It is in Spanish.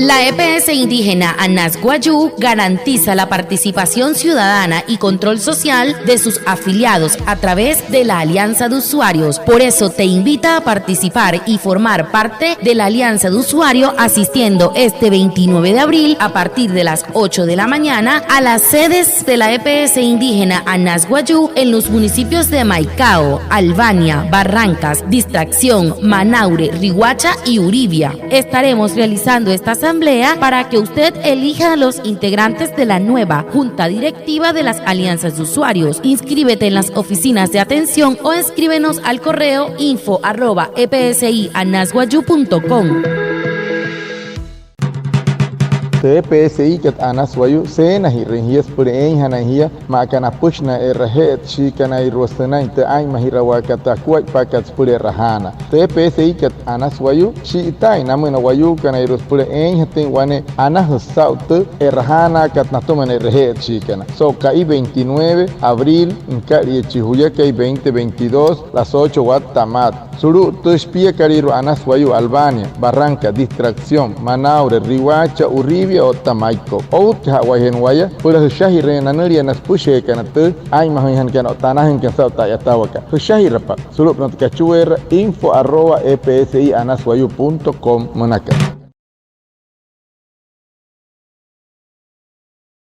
La EPS indígena Anasguayú garantiza la participación ciudadana y control social de sus afiliados a través de la Alianza de Usuarios. Por eso te invita a participar y formar parte de la Alianza de Usuario asistiendo este 29 de abril a partir de las 8 de la mañana a las sedes de la EPS indígena Anasguayú en los municipios de Maicao, Albania, Barrancas, Distracción, Manaure, Riguacha y Uribia. Estaremos realizando esta asamblea para que usted elija a los integrantes de la nueva Junta Directiva de las Alianzas de Usuarios. Inscríbete en las oficinas de atención o escríbenos al correo info@epsianasguayu.com. TPSI kat Anasguayú sena hi renhias purein hanahia makana pushna erhet shikana irostana inte ay mahirawa kata kuat pakat pure rahana TPSI kat Anasguayú shi itai namuna wayu kana iros purein hatin wane anahusaut erhana kat natuman erhet shikana so kai 29 abril nkari chihuya kai 2022 las 8 watt tamat suru tuspia kariru Anasguayú Albania Barranca Distracción Manaure Riguacha Uribia o Tamaico o Hawaii waya pura shahi renanaria nas pushe kana tu ay mahihan kana tanahin kan sa ta yatawaka shahi rapa suru not kachuer info@epsianasguayu.com manaka.